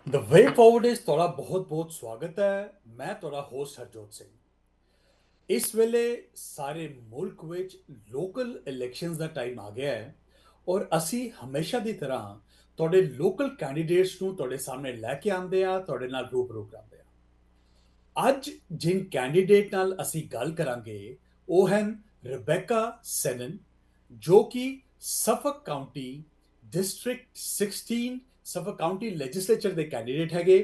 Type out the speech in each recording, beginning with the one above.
The way forward is ਤੁਹਾਡਾ ਬਹੁਤ ਬਹੁਤ ਸਵਾਗਤ ਹੈ। ਮੈਂ ਤੁਹਾਡਾ ਹੋਸਟ ਹਰਜੋਤ ਸਿੰਘ। ਇਸ ਵੇਲੇ ਸਾਰੇ ਮੁਲਕ ਵਿੱਚ ਲੋਕਲ ਇਲੈਕਸ਼ਨਸ ਦਾ ਟਾਈਮ ਆ ਗਿਆ ਹੈ ਔਰ ਅਸੀਂ ਹਮੇਸ਼ਾ ਦੀ ਤਰ੍ਹਾਂ ਤੁਹਾਡੇ ਲੋਕਲ ਕੈਂਡੀਡੇਟਸ ਨੂੰ ਤੁਹਾਡੇ ਸਾਹਮਣੇ ਲੈ ਕੇ ਆਉਂਦੇ ਆ, ਤੁਹਾਡੇ ਨਾਲ ਰੂਬਰੂ ਕਰਾਉਂਦੇ ਆ। ਅੱਜ ਜਿਨ ਕੈਂਡੀਡੇਟ ਨਾਲ ਅਸੀਂ ਗੱਲ ਕਰਾਂਗੇ ਉਹ ਹਨ ਰਿਬੇਕਾ ਸੈਨਨ, ਜੋ ਕਿ ਸਫਕ ਕਾਉਂਟੀ ਡਿਸਟ੍ਰਿਕਟ 16 ਸਫਕ ਕਾਉਂਟੀ ਲੈਜਿਸਲੇਚਰ ਦੇ ਕੈਂਡੀਡੇਟ ਹੈਗੇ।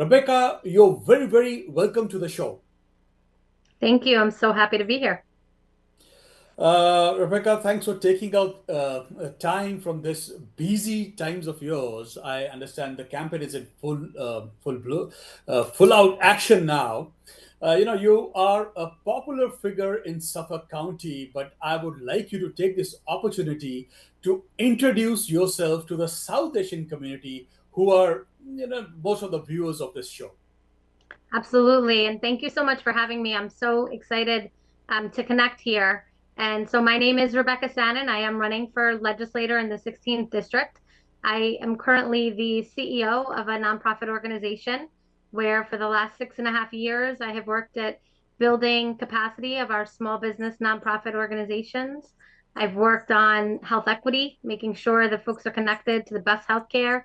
Rebecca, you're very, very welcome to the show. Thank you. I'm so happy to be here. Rebecca, thanks for taking out time from this busy times of yours. I understand the campaign is in full out action now. You are a popular figure in Suffolk County, but I would like you to take this opportunity to introduce yourself to the South Asian community who are, most of the viewers of this show. Absolutely. And thank you so much for having me. I'm so excited to connect here. And so my name is Rebecca Sanin. I am running for legislator in the 16th district. I am currently the CEO of a nonprofit organization where for the last 6.5 years, I have worked at building capacity of our small business nonprofit organizations. I've worked on health equity, making sure that folks are connected to the best healthcare.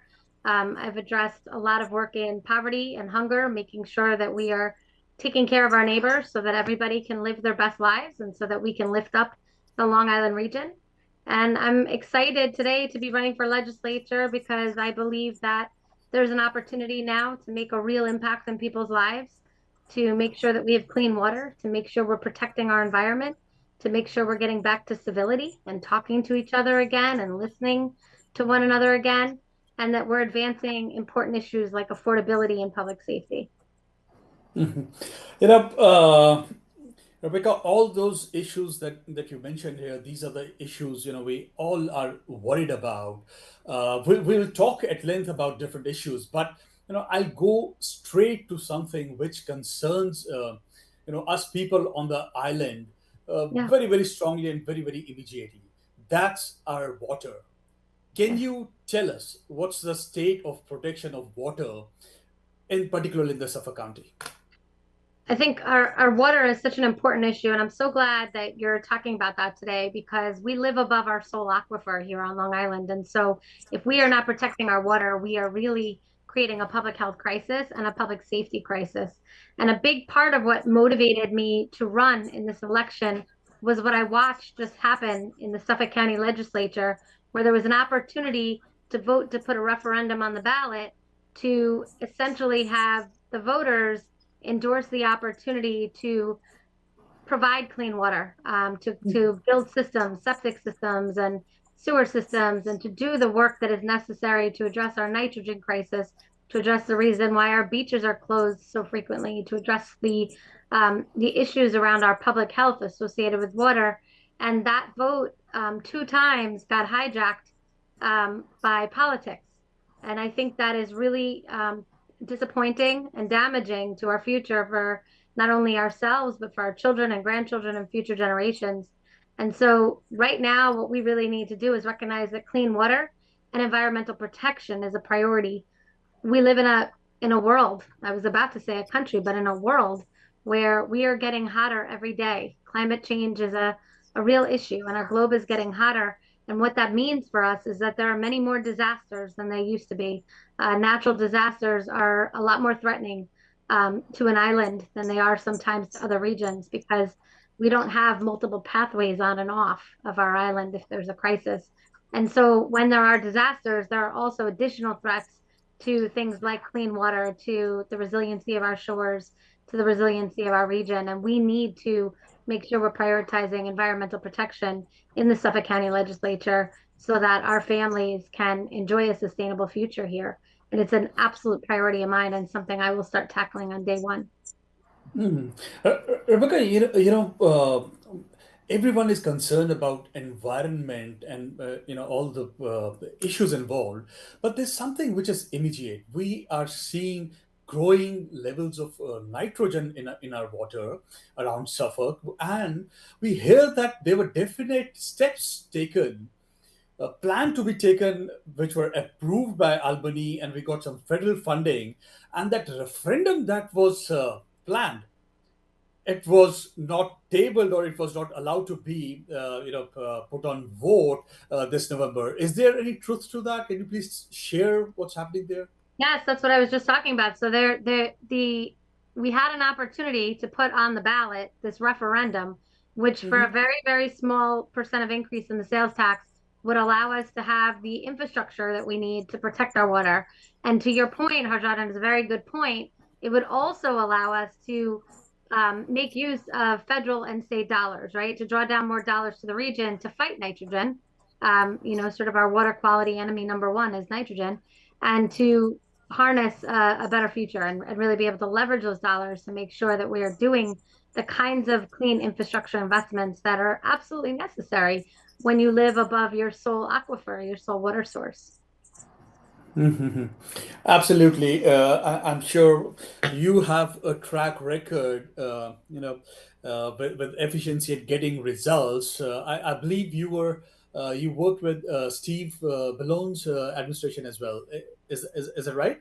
I've addressed a lot of work in poverty and hunger, making sure that we are taking care of our neighbors so that everybody can live their best lives and so that we can lift up the Long Island region. And I'm excited today to be running for legislature because I believe that there's an opportunity now to make a real impact in people's lives, to make sure that we have clean water, to make sure we're protecting our environment, to make sure we're getting back to civility and talking to each other again and listening to one another again, and that we're advancing important issues like affordability and public safety. Mhm. You know, uh, Rebecca, all those issues that you mentioned here, these are the issues we all are worried about. We'll talk at length about different issues, but I'll go straight to something which concerns us people on the island Yeah. very very strongly and very very immediately. That's our water. Can Yes. you tell us what's the state of protection of water, in particular in the Suffolk County? I think our water is such an important issue, and I'm so glad that you're talking about that today because we live above our sole aquifer here on Long Island. And so, if we are not protecting our water, we are really creating a public health crisis and a public safety crisis. And a big part of what motivated me to run in this election was what I watched just happen in the Suffolk County Legislature, where there was an opportunity to vote to put a referendum on the ballot to essentially have the voters endorse the opportunity to provide clean water, to build systems, septic systems, and sewer systems, and to do the work that is necessary to address our nitrogen crisis, to address the reason why our beaches are closed so frequently, to address the issues around our public health associated with water. And that vote 2 times got hijacked by politics. And I think that is really disappointing and damaging to our future for not only ourselves, but for our children and grandchildren and future generations. And so, right now, what we really need to do is recognize that clean water and environmental protection is a priority. We live in a world, I was about to say a country, but in a world where we are getting hotter every day. Climate change is a real issue, and our globe is getting hotter. And what that means for us is that there are many more disasters than they used to be. Natural disasters are a lot more threatening to an island than they are sometimes to other regions because we don't have multiple pathways on and off of our island if there's a crisis. And so when there are disasters, there are also additional threats to things like clean water, to the resiliency of our shores, to the resiliency of our region. And we need to make sure we're prioritizing environmental protection in the Suffolk County Legislature so that our families can enjoy a sustainable future here. And it's an absolute priority of mine and something I will start tackling on day one. Mhm. Rebecca, everyone is concerned about environment and all the issues involved, but there's something which is immediate. We are seeing growing levels of nitrogen in our water around Suffolk, and we hear that there were definite steps taken plan to be taken, which were approved by Albany, and we got some federal funding. And that referendum that was planned, it was not tabled, or it was not allowed to be, put on vote this November. Is there any truth to that? Can you please share what's happening there? Yes, that's what I was just talking about. So we had an opportunity to put on the ballot this referendum, which for a Hmm. very, very small percent of increase in the sales tax would allow us to have the infrastructure that we need to protect our water. And to your point, Harjat, it's a very good point. It would also allow us to make use of federal and state dollars, right? To draw down more dollars to the region to fight nitrogen. Sort of our water quality enemy number one is nitrogen, and to harness a better future and really be able to leverage those dollars to make sure that we are doing the kinds of clean infrastructure investments that are absolutely necessary when you live above your sole aquifer, your sole water source. Absolutely. I'm sure you have a track record, with efficiency at getting results. I believe you worked with Steve Ballone's administration as well. Is it right?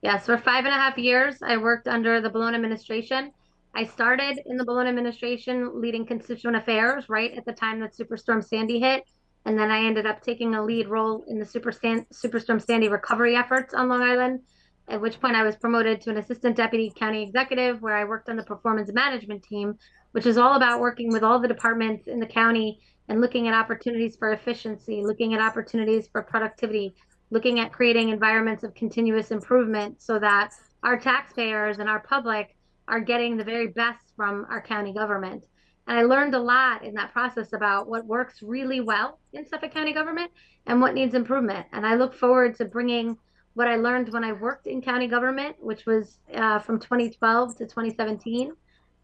Yes, for 5.5 years, I worked under the Bologna administration. I started in the Bologna administration leading constituent affairs right at the time that Superstorm Sandy hit. And then I ended up taking a lead role in the Superstorm Sandy recovery efforts on Long Island, at which point I was promoted to an assistant deputy county executive, where I worked on the performance management team, which is all about working with all the departments in the county and looking at opportunities for efficiency, looking at opportunities for productivity, looking at creating environments of continuous improvement so that our taxpayers and our public are getting the very best from our county government. And I learned a lot in that process about what works really well in Suffolk County government and what needs improvement. And I look forward to bringing what I learned when I worked in county government, which was from 2012 to 2017.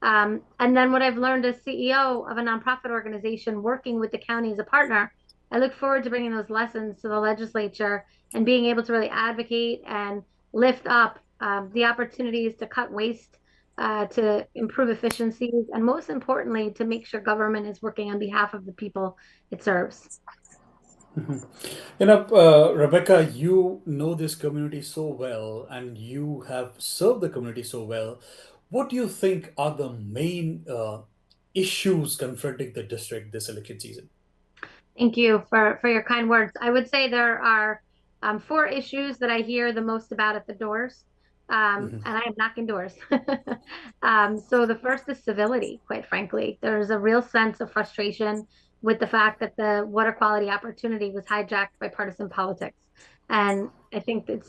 And then what I've learned as CEO of a nonprofit organization working with the county as a partner, I look forward to bringing those lessons to the legislature and being able to really advocate and lift up the opportunities to cut waste, to improve efficiencies, and most importantly, to make sure government is working on behalf of the people it serves. Rebecca, you know this community so well, and you have served the community so well. What do you think are the main issues confronting the district this election season? Thank you for your kind words. I would say there are four issues that I hear the most about at the doors, and I am knocking doors. So the first is civility, quite frankly. There's a real sense of frustration with the fact that the water quality opportunity was hijacked by partisan politics, and I think it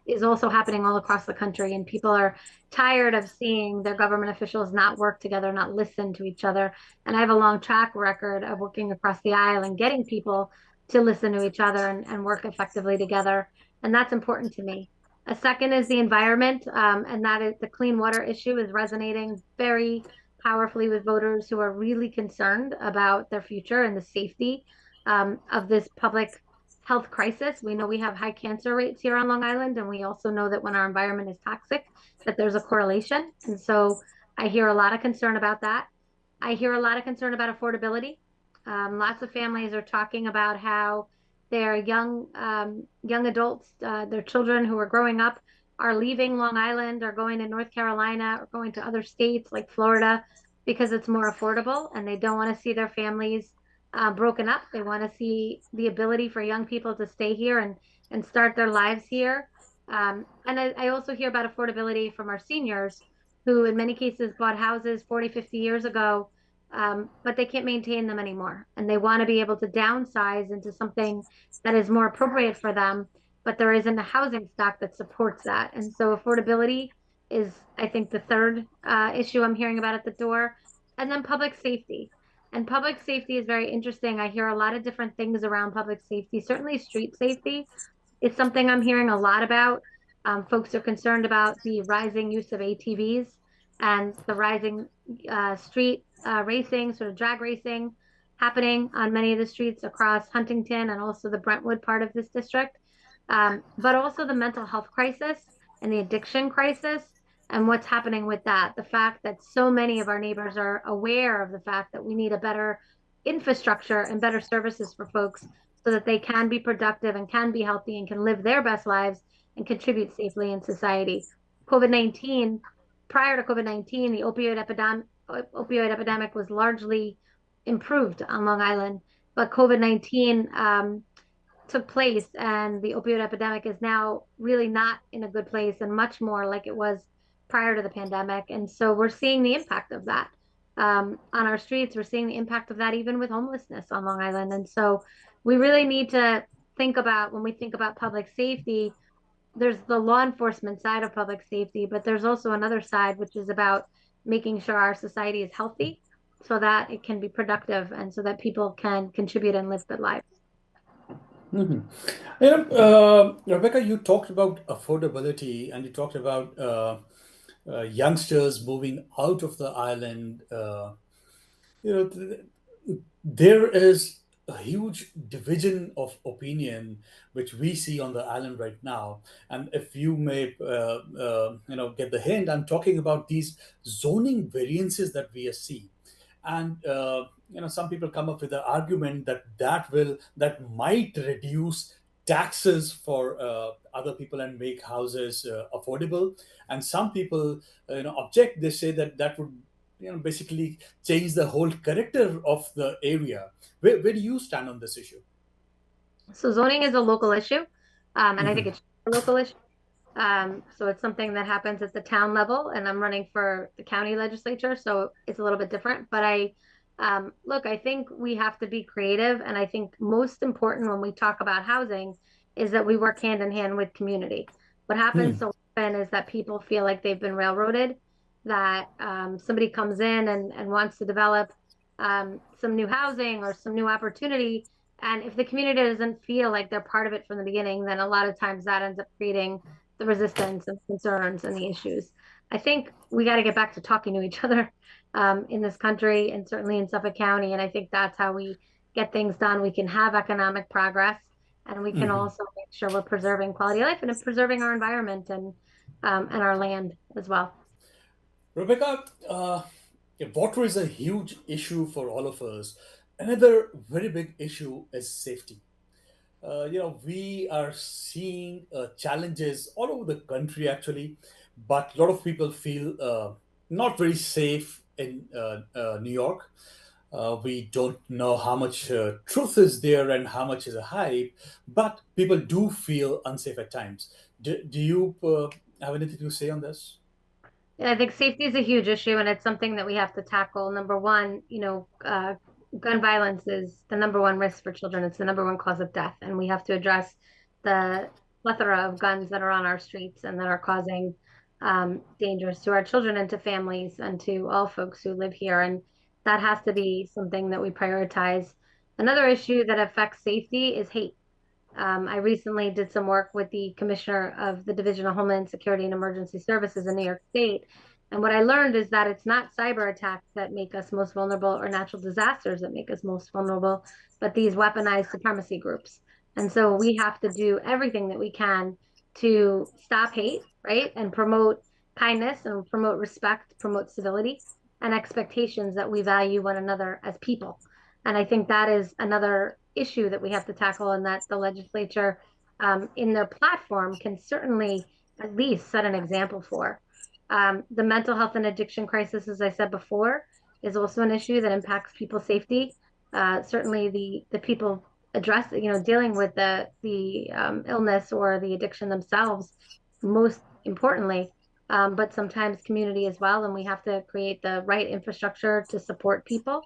is also happening all across the country, and people are tired of seeing their government officials not work together, not listen to each other, and I have a long track record of working across the aisle and getting people to listen to each other and work effectively together. And that's important to me. A second is the environment, and that is the clean water issue is resonating very powerfully with voters who are really concerned about their future and the safety of this public health crisis. We know we have high cancer rates here on Long Island, and we also know that when our environment is toxic, that there's a correlation. And so I hear a lot of concern about that. I hear a lot of concern about affordability. Lots of families are talking about how their young adults, their children who are growing up, are leaving Long Island or going to North Carolina or going to other states like Florida because it's more affordable, and they don't want to see their families broken up. They want to see the ability for young people to stay here and start their lives here. And I also hear about affordability from our seniors who in many cases bought houses 40, 50 years ago, but they can't maintain them anymore. And they want to be able to downsize into something that is more appropriate for them, but there isn't a housing stock that supports that. And so affordability is, I think, the third issue I'm hearing about at the door. And then public safety. And public safety is very interesting. I hear a lot of different things around public safety, certainly street safety. It's something I'm hearing a lot about. Folks are concerned about the rising use of ATVs and the rising street racing, sort of drag racing happening on many of the streets across Huntington and also the Brentwood part of this district. But also the mental health crisis and the addiction crisis and what's happening with that. The fact that so many of our neighbors are aware of the fact that we need a better infrastructure and better services for folks so that they can be productive and can be healthy and can live their best lives and contribute safely in society. COVID 19, prior to COVID 19, the opioid epidemic was largely improved on Long Island, but COVID 19 took place, and the opioid epidemic is now really not in a good place and much more like it was prior to the pandemic. And so we're seeing the impact of that on our streets. We're seeing the impact of that even with homelessness on Long Island. And so we really need to think about when we think about public safety, there's the law enforcement side of public safety, but there's also another side, which is about making sure our society is healthy so that it can be productive and so that people can contribute and live good lives. Mhm. Rebecca, you talked about affordability and you talked about youngsters moving out of the island. You know, there is a huge division of opinion which we see on the island right now. And if you may, get the hint, I'm talking about these zoning variances that we are seeing. And some people come up with the argument that that might reduce taxes for other people and make houses affordable. And some people object. They say that that would basically change the whole character of the area. Where do you stand on this issue? So zoning is a local issue, and I think Mhm. it's a local issue. So it's something that happens at the town level, and I'm running for the county legislature, so it's a little bit different. But look, I think we have to be creative, and I think most important when we talk about housing is that we work hand in hand with community. What happens Hmm. so often is that people feel like they've been railroaded, that somebody comes in and wants to develop some new housing or some new opportunity. And if the community doesn't feel like they're part of it from the beginning, then a lot of times that ends up creating the resistance and concerns and the issues. I think we got to get back to talking to each other in this country and certainly in Suffolk County. And I think that's how we get things done. We can have economic progress and we can Hmm. also make sure we're preserving quality of life and preserving our environment and our land as well. Rebecca, yeah, water is a huge issue for all of us. Another very big issue is safety. We are seeing challenges all over the country actually, but a lot of people feel not very safe in New York. We don't know how much truth is there and how much is a hype, but people do feel unsafe at times. Do you have anything to say on this? Yeah, I think safety is a huge issue and it's something that we have to tackle. Number one, gun violence is the number one risk for children. It's the number one cause of death. And we have to address the plethora of guns that are on our streets and that are causing dangers to our children and to families and to all folks who live here. And that has to be something that we prioritize. Another issue that affects safety is hate. I recently did some work with the Commissioner of the Division of Homeland Security and Emergency Services in New York State. And what I learned is that it's not cyber attacks that make us most vulnerable or natural disasters that make us most vulnerable, but these weaponized supremacy groups. And so we have to do everything that we can to stop hate, right? And promote kindness and promote respect, promote civility and expectations that we value one another as people. And I think that is another issue that we have to tackle, and that the legislature, in their platform, can certainly at least set an example for. The mental health and addiction crisis, as I said before, is also an issue that impacts people's safety. Certainly, the people dealing with the illness or the addiction themselves, most importantly, but sometimes community as well. And we have to create the right infrastructure to support people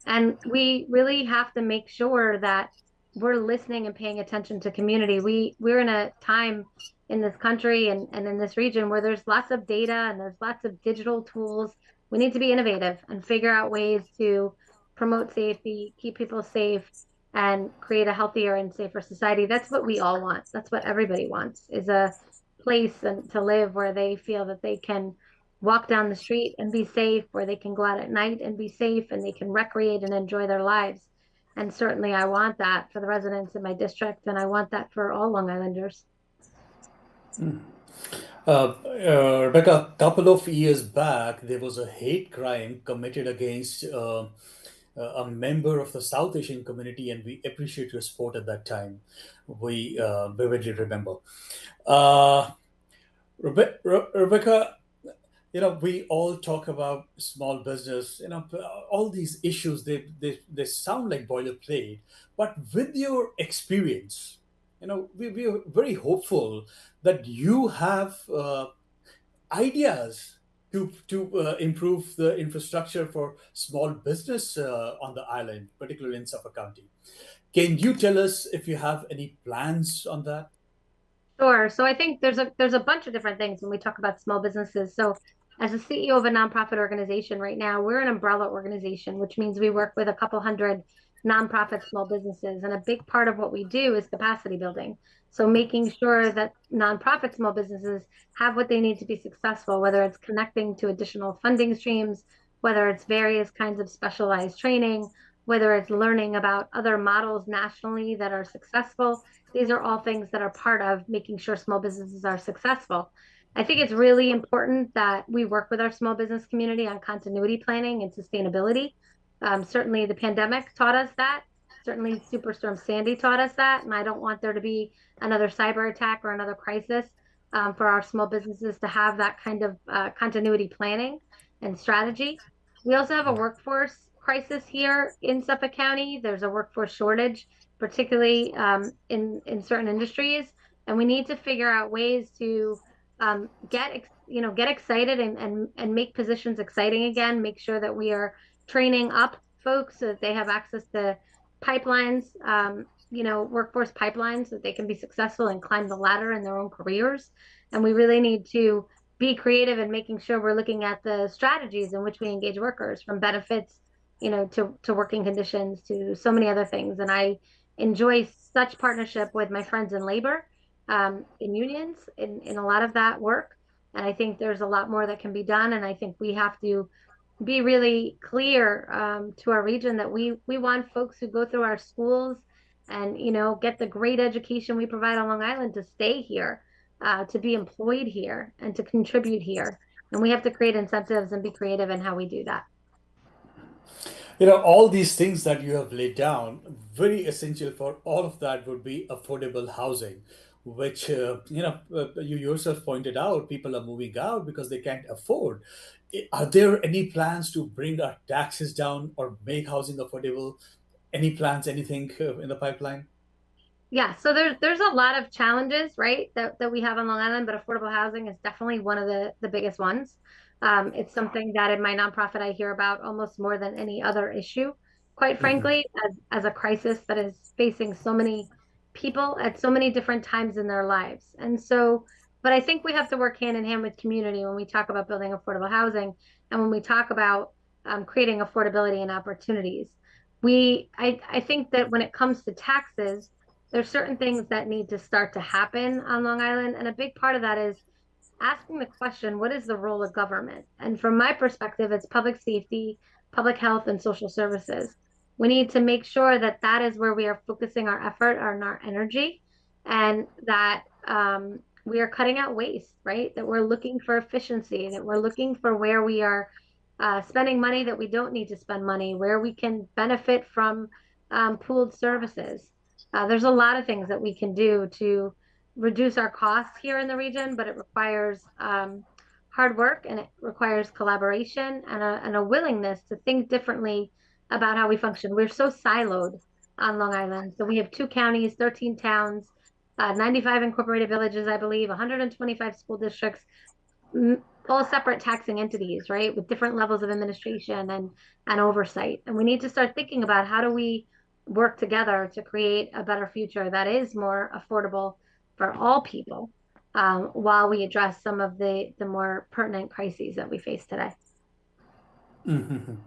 and we really have to make sure that we're listening and paying attention to community. We're in a time in this country and in this region where there's lots of data and there's lots of digital tools. We need to be innovative and figure out ways to promote safety, keep people safe, and create a healthier and safer society. That's what we all want. That's what everybody wants is a place and to live where they feel that they can walk down the street and be safe, where they can go out at night and be safe, and they can recreate and enjoy their lives. And certainly, I want that for the residents in my district, and I want that for all Long Islanders. Rebecca, a couple of years back, there was a hate crime committed against a member of the South Asian community, and we appreciate your support at that time. We vividly remember. Uh, Rebecca, we all talk about small business. All these issues, they sound like boilerplate, but with your experience, we are very hopeful that you have ideas to improve the infrastructure for small business on the island, particularly in Suffolk County. Can you tell us if you have any plans on that? Sure. So I think there's a bunch of different things when we talk about small businesses. So as a CEO of a nonprofit organization right now, we're an umbrella organization, which means we work with a couple hundred nonprofit small businesses. And a big part of what we do is capacity building. So making sure that nonprofit small businesses have what they need to be successful, whether it's connecting to additional funding streams, whether it's various kinds of specialized training, whether it's learning about other models nationally that are successful. These are all things that are part of making sure small businesses are successful. I think it's really important that we work with our small business community on continuity planning and sustainability. Certainly, the pandemic taught us that. Certainly, Superstorm Sandy taught us that. And I don't want there to be another cyber attack or another crisis for our small businesses to have that kind of continuity planning and strategy. We also have a workforce crisis here in Suffolk County. There's a workforce shortage, particularly in certain industries, and we need to figure out ways to get excited and make positions exciting again. Make sure that we are training up folks so that they have access to pipelines, workforce pipelines, so that they can be successful and climb the ladder in their own careers. And we really need to be creative in making sure we're looking at the strategies in which we engage workers, from benefits, to working conditions, to so many other things. And I enjoy such partnership with my friends in labor, in unions, in a lot of that work. And I think there's a lot more that can be done. And I think we have to be really clear to our region that we want folks who go through our schools and get the great education we provide on Long Island to stay here, to be employed here, and to contribute here. And we have to create incentives and be creative in how we do that. All these things that you have laid down, very essential for all of that would be affordable housing, which, you yourself pointed out, people are moving out because they can't afford. Are there any plans to bring our taxes down or make housing affordable? Any plans, anything in the pipeline? Yeah, so there's a lot of challenges, right, that we have on Long Island, but affordable housing is definitely one of the biggest ones. It's something that in my nonprofit I hear about almost more than any other issue, quite frankly, as a crisis that is facing so many people at so many different times in their lives. And so, but I think we have to work hand in hand with community when we talk about building affordable housing and when we talk about creating affordability and opportunities. I think that when it comes to taxes, there's certain things that need to start to happen on Long Island. And a big part of that is asking the question, what is the role of government? And from my perspective, it's public safety, public health, and social services. We need to make sure that that is where we are focusing our effort and our energy, and that we are cutting out waste, right? That we're looking for efficiency, that we're looking for where we are spending money that we don't need to spend money, where we can benefit from pooled services. There's a lot of things that we can do to reduce our costs here in the region, but it requires hard work, and it requires collaboration and a willingness to think differently about how we function. We're so siloed on Long Island. So we have two counties, 13 towns, 95 incorporated villages, I believe, 125 school districts, all separate taxing entities, right, with different levels of administration and oversight. And we need to start thinking about how do we work together to create a better future that is more affordable for all people, while we address some of the more pertinent crises that we face today. Mhm.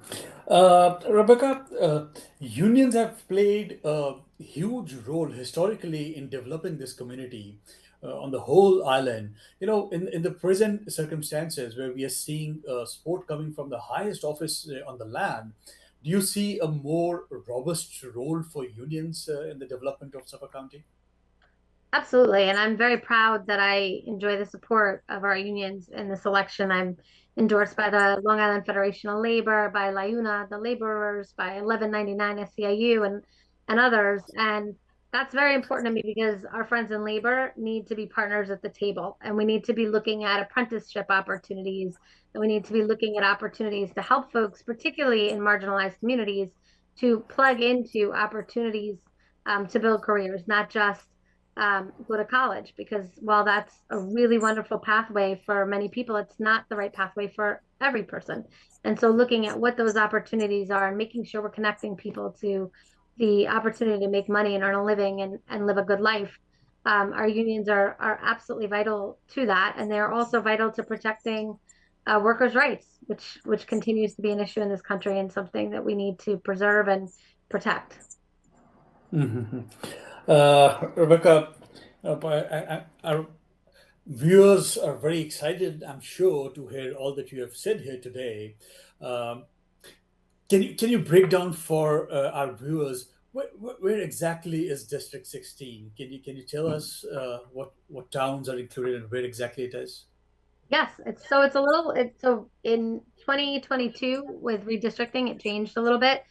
Rebecca, unions have played a huge role historically in developing this community on the whole island. In the present circumstances where we are seeing support coming from the highest office on the land, do you see a more robust role for unions in the development of Suffolk County? Absolutely. And I'm very proud that I enjoy the support of our unions in this election. I'm endorsed by the Long Island Federation of Labor, by LIUNA, the laborers, by 1199 SEIU, and others. And that's very important to me because our friends in labor need to be partners at the table. And we need to be looking at apprenticeship opportunities. And we need to be looking at opportunities to help folks, particularly in marginalized communities, to plug into opportunities to build careers, not just go to college, because while that's a really wonderful pathway for many people, it's not the right pathway for every person. And so looking at what those opportunities are and making sure we're connecting people to the opportunity to make money and earn a living and live a good life. Our unions are absolutely vital to that, and they're also vital to protecting workers' rights, which continues to be an issue in this country and something that we need to preserve and protect. Mhm. Rebecca, our viewers are very excited, I'm sure, to hear all that you have said here today. Um, can you break down for our viewers where exactly is District 16? Can you tell us what towns are included and where exactly it is? Yes, it's a little it's so in 2022 with redistricting it changed a little bit.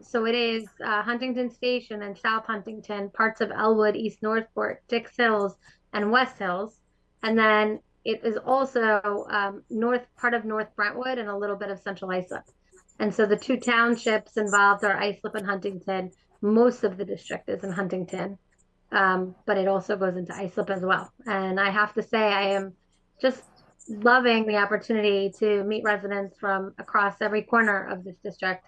So it is Huntington Station and South Huntington, parts of Elwood, East Northport, Dix Hills, and West Hills, and then it is also north part of North Brentwood and a little bit of Central Islip. And so the two townships involved are Islip and Huntington. Most of the district is in Huntington, but it also goes into Islip as well. And I have to say, I am just loving the opportunity to meet residents from across every corner of this district.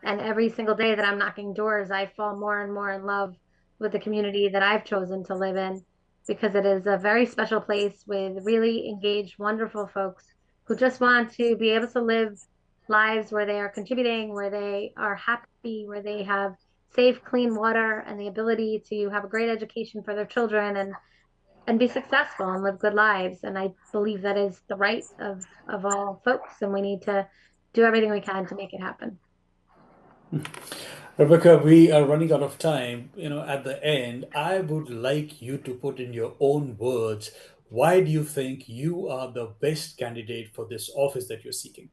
And every single day that I'm knocking doors, I fall more and more in love with the community that I've chosen to live in because it is a very special place with really engaged, wonderful folks who just want to be able to live lives where they are contributing, where they are happy, where they have safe, clean water and the ability to have a great education for their children and be successful and live good lives. And I believe that is the right of all folks, and we need to do everything we can to make it happen. Rebecca, we are running out of time. At the end, I would like you to put in your own words, why do you think you are the best candidate for this office that you're seeking?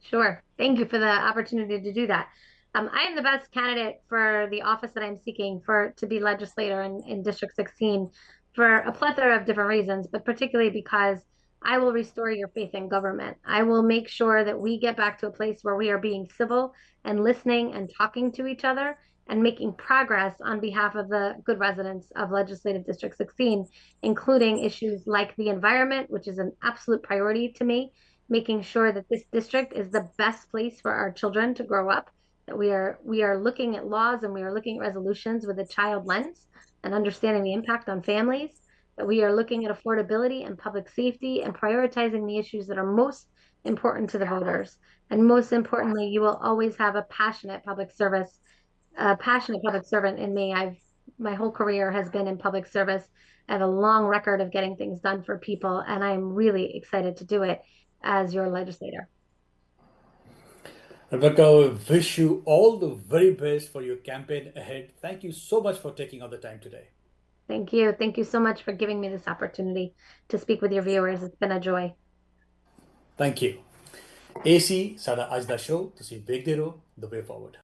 Sure. Thank you for the opportunity to do that. I am the best candidate for the office that I'm seeking for to be legislator in District 16 for a plethora of different reasons, but particularly because I will restore your faith in government. I will make sure that we get back to a place where we are being civil and listening and talking to each other and making progress on behalf of the good residents of Legislative District 16, including issues like the environment, which is an absolute priority to me, making sure that this district is the best place for our children to grow up, that we are looking at laws and we are looking at resolutions with a child lens and understanding the impact on families, that we are looking at affordability and public safety and prioritizing the issues that are most important to the voters. And most importantly, you will always have a passionate public servant in me. My whole career has been in public service. I have a long record of getting things done for people, and I'm really excited to do it as your legislator. Rebecca, I wish you all the very best for your campaign ahead. Thank you so much for taking all the time today. Thank you. Thank you so much for giving me this opportunity to speak with your viewers. It's been a joy. Thank you। AC ਸਾਡਾ ਅੱਜ ਦਾ show ਤੁਸੀਂ ਵੇਖਦੇ ਰਹੋ The Way Forward।